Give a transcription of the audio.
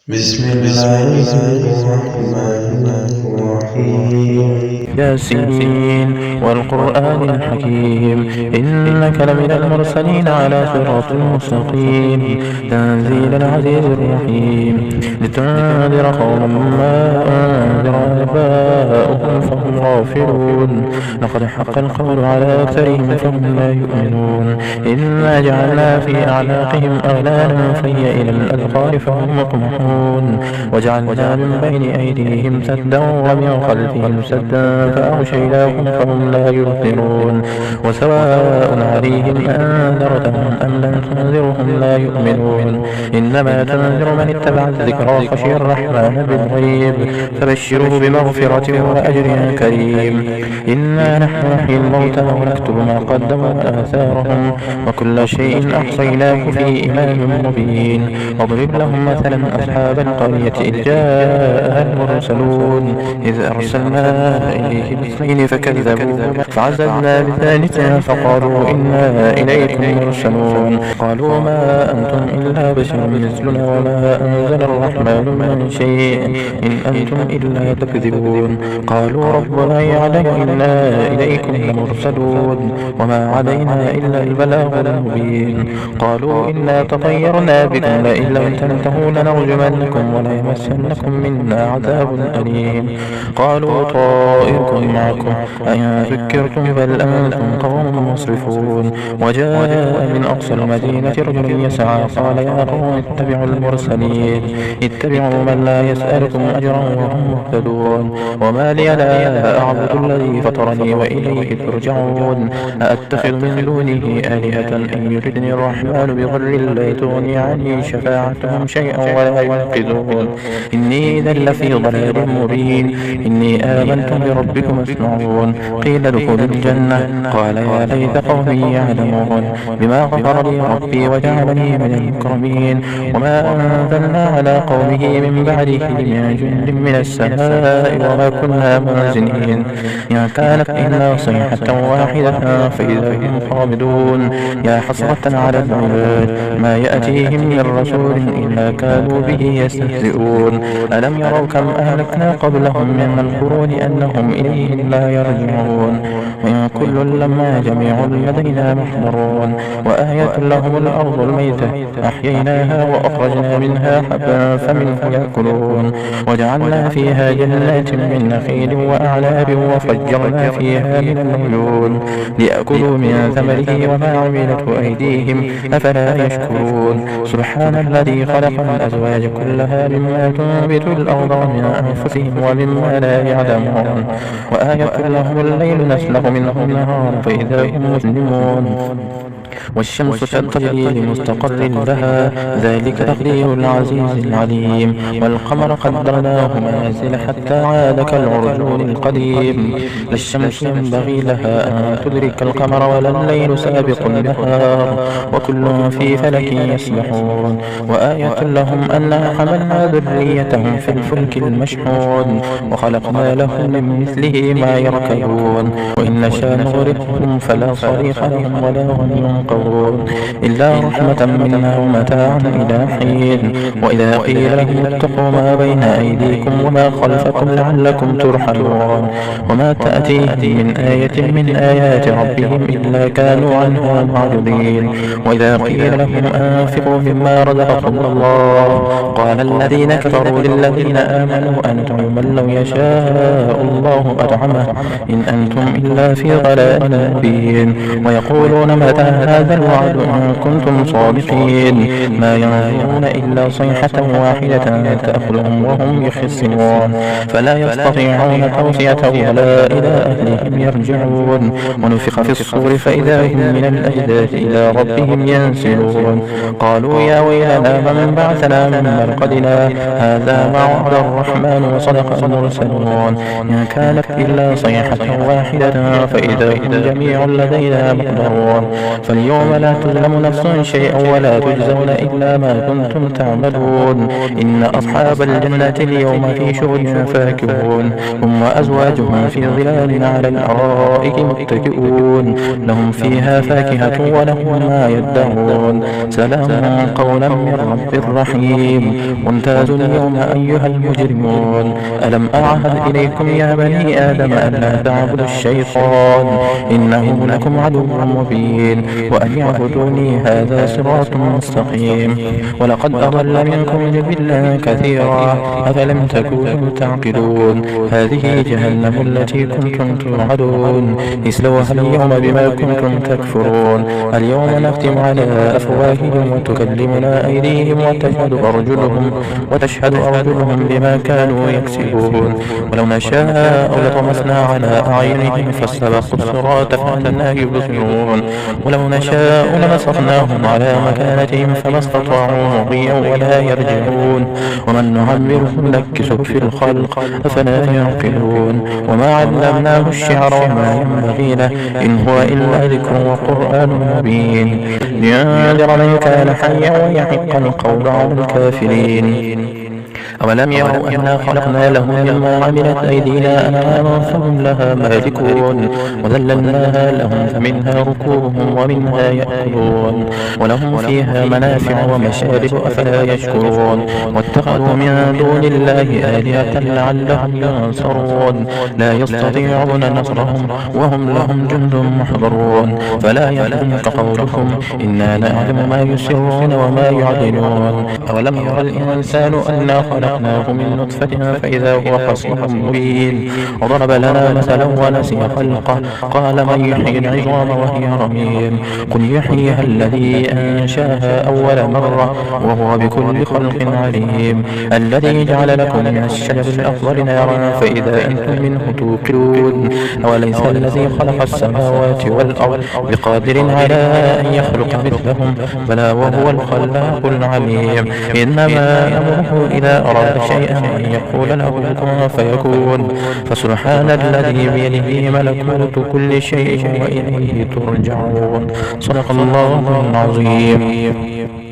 بسم الله الرحمن الرحيم. ياسين والقرآن الحكيم إنك لمن المرسلين على صراط مستقيم تنزيل العزيز الرحيم لتنذر قوما ما أنذر آباؤهم فهم غافلون لقد حق القول على أكثرهم فهم لا يؤمنون إنا جعلنا في أعناقهم أغلالا فهي إلى الأذقان فهم مقمحون وجعلنا من بين أيديهم سدا ومن خلفهم سدا فأغشيناهم فهم لا يبصرون وسواء عليهم أنذرتهم أم لم تنذرهم لا يؤمنون إنما تنذر من اتبع الذكر وخشي الرحمن بالغيب فبشره بمغفرة وأجر كريم إنا نحن نحيي الموتى ونكتب ما قدموا وآثارهم وكل شيء أحصيناه في إمام مبين واضرب لهم مثلا أصحاب القرية إذ جاءها المرسلون إذ أرسلنا إليهم اثنين فكذبوا فعززنا بثالث فقالوا إنا إليكم مرسلون قالوا ما أنتم إلا بشر مثلنا وما أنزل الرحمن من شيء إن أنتم إلا تكذبون قالوا ربنا يعلم إنا إليكم لمرسلون وما علينا إلا البلاغ المبين قالوا إنا تطيرنا بكم لئن لم تنتهوا لنرجمنكم وليمسنكم منا عذاب أليم قالوا طائركم معكم أئن ذكرتم بل أنتم قوم مسرفون وجاء من أقصى المدينة رجل يسعى قال يا قوم اتبعوا المرسلين اتبعوا من لا يسألكم أجرا وهم مهتدون وما لي لا أعبد الذي فطرني وإليه ترجعون أأتخذ من دونه آلهة إن يردني الرحمن بضر لا تغني عني شفاعتهم شيئا ولا ينقذون إني إذا لفي ضلال مبين إني آمنت بربكم اسمعون قيل ادخلوا الجنة قال يا ليت قومي يعلمون بما غفر لي ربي وجعلني من المكرمين وما أنزلنا على قومه من بعده من جند من السماء وما كنا منزلين إن كانت إلا صيحة واحدة فإذا هم خامدون يا حسرة على العباد ما يأتيهم من رسول إلا كانوا به يستهزئون ألم يروا كم أهلكنا قبلهم من القرون أنهم إليهم لا يرجعون وإن كل لما جميع لدينا محضرون وآية لهم الأرض الميتة أحييناها وأخرجنا منها حبا فمنه يأكلون وجعلنا فيها جنات من نخيل وأعناب وفجرنا فيها من العيون ليأكلوا من ثمره وما عملته أيديهم أفلا يشكرون سبحان الذي خلق الأزواج كلها مما تنبت الأرض ومن أنفسهم ومما لا يعلمون وآية لهم الليل نسلخ منه النهار فإذا هم مسلمون والشمس تجري لمستقر لها ذلك تقدير العزيز العليم والقمر قدرناه منازل حتى عاد كالعرجون القديم لا الشمس ينبغي لها أن تدرك القمر ولا الليل سابق النهار وكل في فلك يسبحون وآية لهم أنا حملنا ذريتهم في الفلك المشحون وخلقنا لهم من مثله ما يركبون وإن نشاء نغرقهم فلا صريخ لهم ولا هم ينقذون إلا رحمة منا ومتاعا إلى حين وإذا قيل لهم اتقوا ما بين أيديكم وما خلفكم لعلكم ترحمون وما تأتيهم من آية من آيات ربهم إلا كانوا عنها معرضين وإذا قيل لهم أنفقوا مما رزقكم الله قال الذين كفروا للذين آمنوا أنتم من لو يشاء الله أطعمه إن أنتم إلا في ضلال مبين ويقولون متى هذا الوعد إن كنتم صادقين ما ينظرون إلا صيحة واحدة تأخذهم وهم يخصمون فلا يستطيعون توصية ولا إلى أهلهم يرجعون ونفخ في الصور فإذا هم من الأجداث إلى ربهم ينسلون قالوا يا ويلنا من بعثنا من مرقدنا هذا ما وعد الرحمن وصدق المرسلون إن كانت إلا صيحة واحدة فإذا هم جميع لدينا محضرون فاليوم لا تظلم نفس شيئا ولا تجزون إلا ما كنتم تعملون إن أصحاب الجنة اليوم في شغل فاكهون هم وأزواجهم في ظلال على الأرائك متكئون لهم فيها فاكهة ولهم ما يدعون سلام قولا من رب رحيم وامتازوا اليوم أيها المجرمون ألم أعهد إليكم يا بني آدم ألا تعبدوا الشيطان إنه لكم عدو مبين وأن يعبدوني هذا صراط مستقيم ولقد أضل منكم جبلا كثيرا أفلم تكونوا تعقلون هذه جهنم التي كنتم توعدون اصلوها اليوم بما كنتم تكفرون اليوم نختم على أفواههم وتكلمنا أيديهم وتشهد أرجلهم بما كانوا يكسبون ولو نشاء لطمسنا على أعينهم فاستبقوا الصراط فأنى يبصرون ولو نشاء لمسخناهم على مكانتهم فما استطاعوا مضيا ولا يرجعون ومن نعمره نكسه في الخلق أفلا يعقلون وما علمناه الشعر وما ينبغي له إن هو إلا ذكر وقرآن مبين لينذر من كان حيا ويحق القول على الكافرين أولم يروا أنا خلقنا لهم مما عملت أيدينا أنعاما فهم لها مالكون وذللناها لهم فمنها ركوبهم ومنها يأكلون ولهم فيها منافع ومشارب أفلا يشكرون واتخذوا من دون الله آلهة لعلهم ينصرون لا يستطيعون نصرهم وهم لهم جند محضرون فلا يحزنك قولهم إنا نعلم ما يسرون وما يعلنون أولم يرى الإنسان أنا خلقناه من نطفة فإذا هو خصيم مبين وضرب لنا مثلا ونسي خلقه قال من يحيي العظام وهي رميم قل يحييها الذي أنشاها أول مرة وهو بكل خلق عليم الذي جعل لكم من الشجر الأخضر نارا فإذا أنتم منه توقدون أوليس الذي خلق السماوات والأرض بقادر على أن يخلق مثلهم بلى وهو الخلاق العليم إنما أمره إذا أراد شيئا أن يقول له كن فيكون فسبحان الذي بيده ملكوت كل شيء وإليه ترجعون صدق الله العظيم.